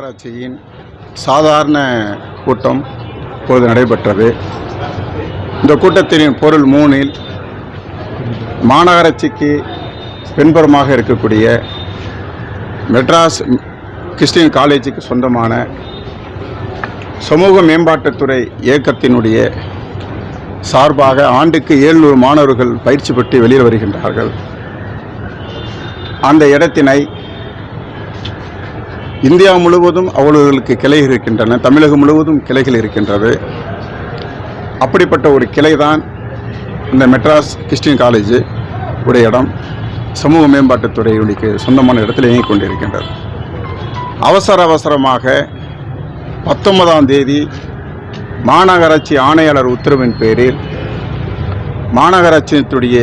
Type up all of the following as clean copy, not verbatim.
மாநகராட்சியின் சாதாரண கூட்டம் இப்போது நடைபெற்றது. இந்த கூட்டத்தின் பொருள் 3இல் மாநகராட்சிக்கு பின்புறமாக இருக்கக்கூடிய மெட்ராஸ் கிறிஸ்டியன் காலேஜுக்கு சொந்தமான சமூக மேம்பாட்டுத்துறை இயக்கத்தினுடைய சார்பாக ஆண்டுக்கு 700 மாணவர்கள் பயிற்சி பெற்று வெளியில் வருகின்றார்கள். அந்த இடத்தினை இந்தியா முழுவதும் அவர்களுக்கு கிளைகள் இருக்கின்றன, தமிழகம் முழுவதும் கிளைகள் இருக்கின்றது. அப்படிப்பட்ட ஒரு கிளை தான் இந்த மெட்ராஸ் கிறிஸ்டியன் காலேஜ் உடைய இடம் சமூக மேம்பாட்டுத்துறையுடைய சொந்தமான இடத்தில் இயங்கிக் கொண்டிருக்கின்றது. அவசரமாக 19ஆம் தேதி மாநகராட்சி ஆணையாளர் உத்தரவின் பேரில் மாநகராட்சியினுடைய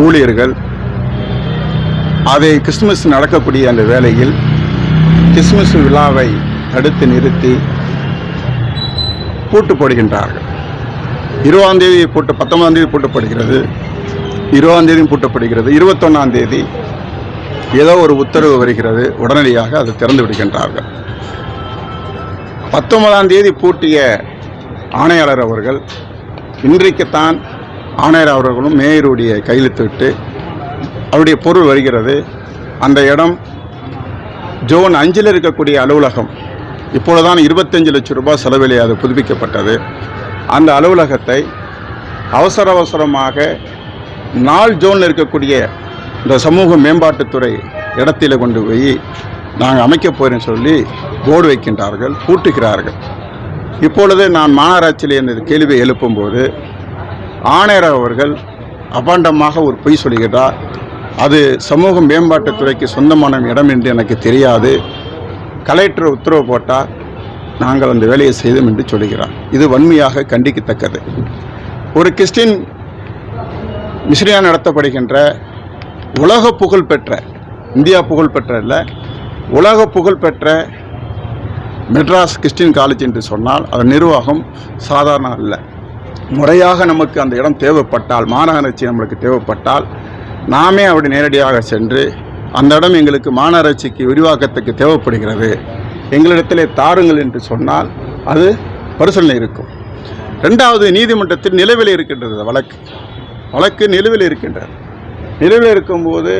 ஊழியர்கள் அதை கிறிஸ்துமஸ் நடக்கக்கூடிய அந்த வேளையில் கிறிஸ்துமஸ் விழாவை தடுத்து நிறுத்தி பூட்டு போடுகின்றார்கள். 20ஆம் தேதி பூட்டு, 19ஆம் தேதி பூட்டப்படுகிறது, 20ஆம் தேதியும் பூட்டப்படுகிறது. 21ஆம் தேதி ஏதோ ஒரு உத்தரவு வருகிறது, உடனடியாக அதை திறந்து விடுகின்றார்கள். 19ஆம் தேதி பூட்டிய ஆணையாளர் அவர்கள் இன்றைக்குத்தான் ஆணையர் அவர்களும் மேயருடைய கையெழுத்திட்டு அவருடைய பொருள் வருகிறது. அந்த இடம் ஜோன் 5 இருக்கக்கூடிய அலுவலகம். இப்பொழுதுதான் 25 லட்சம் ரூபாய் செலவில் அது புதுப்பிக்கப்பட்டது. அந்த அலுவலகத்தை அவசரமாக 4 ஜோனில் இருக்கக்கூடிய இந்த சமூக மேம்பாட்டுத்துறை இடத்தில் கொண்டு போய் நாங்கள் அமைக்கப் போகிறேன்னு சொல்லி போர்டு வைக்கின்றார்கள், பூட்டுகிறார்கள். இப்பொழுது நான் மாநகராட்சியில் இந்த கேள்வியை எழுப்பும்போது ஆணையர் அவர்கள் அபாண்டமாக ஒரு பொய் சொல்கிறார். அது சமூக மேம்பாட்டுத்துறைக்கு சொந்தமான இடம் என்று எனக்கு தெரியாது, கலெக்டர் உத்தரவு போட்டால் நாங்கள் அந்த வேலையை செய்தோம் என்று சொல்கிறார். இது வன்மையாக கண்டிக்கத்தக்கது. ஒரு கிறிஸ்டின் மிஷனரியால் நடத்தப்படுகின்ற உலக புகழ்பெற்ற, இந்தியா புகழ்பெற்ற இல்லை, உலக புகழ்பெற்ற மெட்ராஸ் கிறிஸ்டியன் காலேஜ் என்று சொன்னால் அது நிர்வாகம் சாதாரண அல்ல. முறையாக நமக்கு அந்த இடம் தேவைப்பட்டால், மாநகராட்சி நம்மளுக்கு தேவைப்பட்டால் நாமே அப்படி நேரடியாக சென்று அந்த இடம் எங்களுக்கு மாநகராட்சிக்கு விரிவாக்கத்துக்கு தேவைப்படுகிறது, எங்களிடத்திலே தாருங்கள் என்று சொன்னால் அது பரிசீலனை இருக்கும். 2வது, நீதிமன்றத்தில் நிலுவையில் இருக்கின்றது வழக்கு நிலுவையில் இருக்கின்றது. நிலுவையில் இருக்கும்போது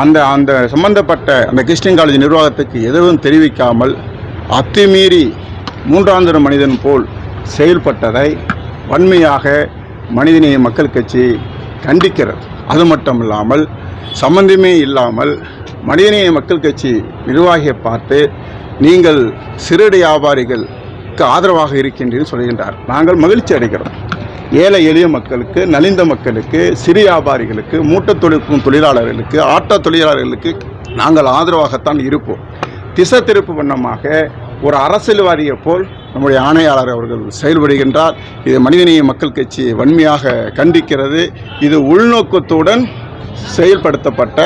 அந்த சம்பந்தப்பட்ட அந்த கிறிஸ்டியன் காலேஜ் நிர்வாகத்துக்கு எதுவும் தெரிவிக்காமல் அத்துமீறி 3ஆம் தர மனிதன் போல் செயல்பட்டதை வன்மையாக மனிதநேய மக்கள் கட்சி கண்டிக்கிறது. அது மட்டும் இல்லாமல் சம்பந்தமே இல்லாமல் மனிதநேய மக்கள் கட்சி நிர்வாகியை பார்த்து நீங்கள் சிறு வியாபாரிகளுக்கு ஆதரவாக இருக்கின்றீர்கள் சொல்கின்றார். நாங்கள் மகிழ்ச்சி அடைகிறோம். ஏழை எளிய மக்களுக்கு, நலிந்த மக்களுக்கு, சிறு வியாபாரிகளுக்கு, மூட்டத் தொழிற்கும் தொழிலாளர்களுக்கு, ஆட்டோ தொழிலாளர்களுக்கு நாங்கள் ஆதரவாகத்தான் இருப்போம். திசை திருப்பு வண்ணமாக ஒரு அரசியல்வாதியை போல் நம்முடைய ஆணையாளர் அவர்கள் செயல்படுகின்றார். இது மனிதநேய மக்கள் கட்சி வன்மையாக கண்டிக்கிறது. இது உள்நோக்கத்துடன் செயல்படுத்தப்பட்ட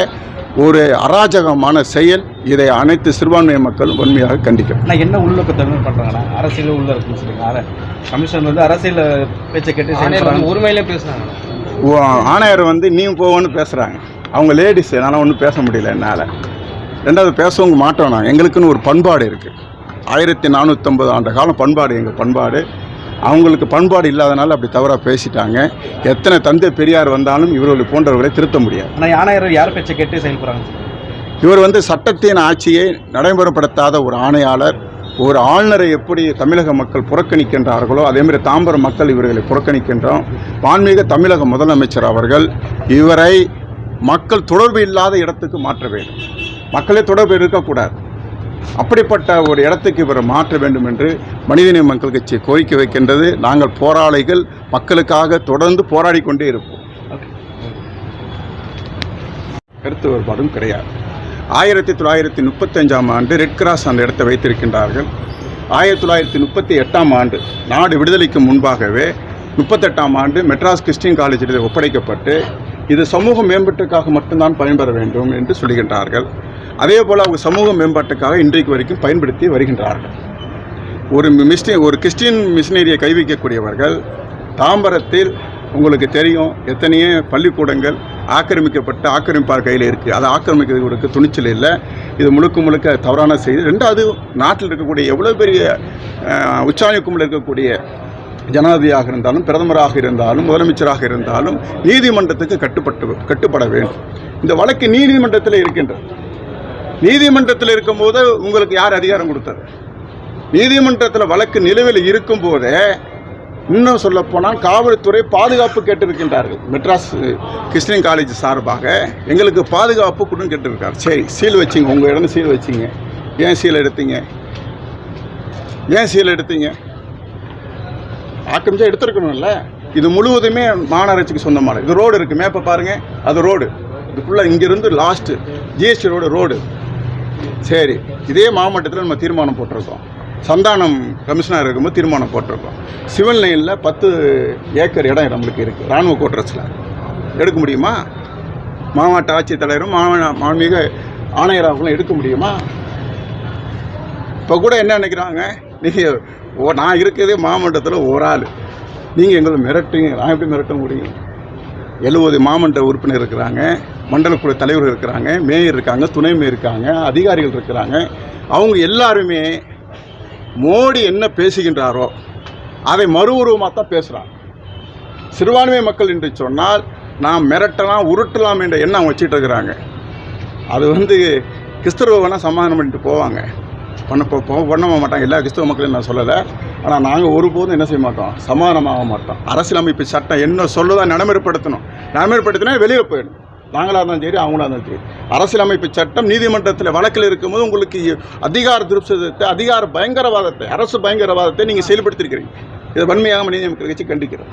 ஒரு அராஜகமான செயல். இதை அனைத்து சிறுபான்மை மக்களும் வன்மையாக கண்டிக்கிறோம். என்ன உள்நோக்கத்தை பண்ணுறாங்கன்னா அரசியல் உள்ள இருக்குன்னு சொல்லுங்க. கமிஷன் அரசியல் பேச்சை கேட்டு உரிமையிலே பேசுகிறாங்க. ஆணையர் நீ போவோன்னு பேசுகிறாங்க. அவங்க லேடிஸ், என்னால் ஒன்றும் பேச முடியல என்னால். 2வது, பேசவங்க மாட்டோம். நான் எங்களுக்குன்னு ஒரு பண்பாடு இருக்குது. 1450 ஆண்டு காலம் பண்பாடு எங்கள் பண்பாடு. அவங்களுக்கு பண்பாடு இல்லாதனால அப்படி தவறாக பேசிட்டாங்க. எத்தனை தந்தை பெரியார் வந்தாலும் இவர்களை போன்றவர்களை திருத்த முடியாது. ஆனால் ஆணையர் யார் பேச்சை கேட்டு செயல்படுறாங்க? இவர் சட்டத்தின் ஆட்சியை நடைமுறைப்படுத்தாத ஒரு ஆணையாளர். ஒரு ஆளுநரை எப்படி தமிழக மக்கள் புறக்கணிக்கின்றார்களோ அதேமாதிரி தாம்பரம் மக்கள் இவர்களை புறக்கணிக்கின்றோம். ஆன்மீக தமிழக முதலமைச்சர் அவர்கள் இவரை மக்கள் தொடர்பு இல்லாத இடத்துக்கு மாற்ற வேண்டும். மக்களே தொடர்பு இருக்கக்கூடாது. அப்படிப்பட்ட ஒரு இடத்துக்கு இவரை மாற்ற வேண்டும் என்று மனிதநேய மக்கள் கட்சி கோரிக்கை வைக்கின்றது. நாங்கள் போராளிகள், மக்களுக்காக தொடர்ந்து போராடி கொண்டே இருப்போம். கருத்து வேறுபாடும் கிடையாது. 1935ஆம் ஆண்டு ரெட் கிராஸ் அந்த இடத்தை வைத்திருக்கின்றார்கள். 1938ஆம் ஆண்டு நாடு விடுதலைக்கு முன்பாகவே 38ஆம் ஆண்டு மெட்ராஸ் கிறிஸ்டியன் காலேஜில் ஒப்படைக்கப்பட்டு இது சமூக மேம்பாட்டுக்காக மட்டும்தான் பயன்பெற வேண்டும் என்று சொல்கின்றார்கள். அதே போல் அவங்க சமூக மேம்பாட்டுக்காக இன்றைக்கு வரைக்கும் பயன்படுத்தி வருகின்றார்கள். ஒரு கிறிஸ்டியன் மிஷனரியை கை வைக்கக்கூடியவர்கள் தாம்பரத்தில் உங்களுக்கு தெரியும் எத்தனையோ பள்ளிக்கூடங்கள் ஆக்கிரமிக்கப்பட்ட ஆக்கிரமிப்பார் கையில் இருக்குது. அதை ஆக்கிரமிக்கிறதுக்கு துணிச்சல் இல்லை. இது முழுக்க முழுக்க தவறான செய்தி. ரெண்டாவது, நாட்டில் இருக்கக்கூடிய எவ்வளோ பெரிய உச்சாணிக்கும்பில் இருக்கக்கூடிய ஜனாதிபதியாக இருந்தாலும், பிரதமராக இருந்தாலும், முதலமைச்சராக இருந்தாலும் நீதிமன்றத்துக்கு கட்டுப்பட வேண்டும். இந்த வழக்கு நீதிமன்றத்தில் இருக்கின்றது. நீதிமன்றத்தில் இருக்கும்போது உங்களுக்கு யார் அதிகாரம் கொடுத்தது? நீதிமன்றத்தில் வழக்கு நிலுவையில் இருக்கும்போதே இன்னும் சொல்லப்போனால் காவல்துறை பாதுகாப்பு கேட்டிருக்கின்றார்கள். மெட்ராஸ் கிறிஸ்டியன் காலேஜ் சார்பாக எங்களுக்கு பாதுகாப்பு கொடுன்னு கேட்டிருக்காரு. சரி, சீல் வச்சிங்க, உங்கள் இடம் சீல் வச்சிங்க. ஏன் சீல் எடுத்தீங்க? ஆக்கிரமிச்சா எடுத்துருக்கணும்ல. இது முழுவதுமே மாநகராட்சிக்கு சொந்தமான இது. ரோடு இருக்குது, மேப்பை பாருங்கள், அது ரோடு. இதுக்குள்ளே இங்கேருந்து லாஸ்ட்டு ஜிஎஸ்டி ரோடு. சரி, இதே மாவட்டத்தில் நம்ம தீர்மானம் போட்டிருக்கோம். சந்தானம் கமிஷனர் இருக்கும்போது தீர்மானம் போட்டிருக்கோம். சிவில் லைனில் 10 ஏக்கர் இடம் நம்மளுக்கு இருக்குது. இராணுவ கோட்ரஸில் எடுக்க முடியுமா? மாவட்ட ஆட்சித்தலைவரும் மாண்புமிகு ஆணையராகவும் எடுக்க முடியுமா? இப்போ கூட என்ன நினைக்கிறாங்க, நீங்கள் நான் இருக்கிறதே மாவட்டத்தில் ஒரு ஆள், நீங்கள் எங்களை மிரட்டுங்க. நான் எப்படி மிரட்ட முடியும்? 70 மாவட்ட உறுப்பினர் இருக்கிறாங்க, மண்டல குழு தலைவர் இருக்கிறாங்க, மேயர் இருக்காங்க, துணை மேயர் இருக்காங்க, அதிகாரிகள் இருக்கிறாங்க. அவங்க எல்லாருமே மோடி என்ன பேசுகின்றாரோ அதை மறு உருவமாக தான் பேசுகிறாங்க. சிறுபான்மை மக்கள் என்று சொன்னால் நாம் மிரட்டலாம், உருட்டலாம் என்ற எண்ணம் வச்சுட்டு இருக்கிறாங்க. அது கிறிஸ்தவ வேணால் சமாதானம் பண்ணிட்டு போவாங்க, பண்ண மாட்டாங்க. எல்லா கிறிஸ்தவ மக்களையும் நான் சொல்லலை. ஆனால் நாங்கள் ஒருபோதும் என்ன செய்ய மாட்டோம், சமாதானமாக மாட்டோம். அரசியலமைப்பு சட்டம் என்ன சொல்லுதான் நடைமுறைப்படுத்தினா வெளியில் போயிடும். நாங்களாக இருந்தாலும் சரி, அவங்களாக இருந்தாலும் சரி. அரசியலமைப்பு சட்டம் நீதிமன்றத்தில் வழக்கில் இருக்கும்போது உங்களுக்கு அதிகார திருப்தித்தை, அதிகார பயங்கரவாதத்தை, அரசு பயங்கரவாதத்தை நீங்கள் செயல்படுத்தியிருக்கிறீங்க. இதை வன்மையாக நீதிமன்ற கட்சி கண்டிக்கிறோம்.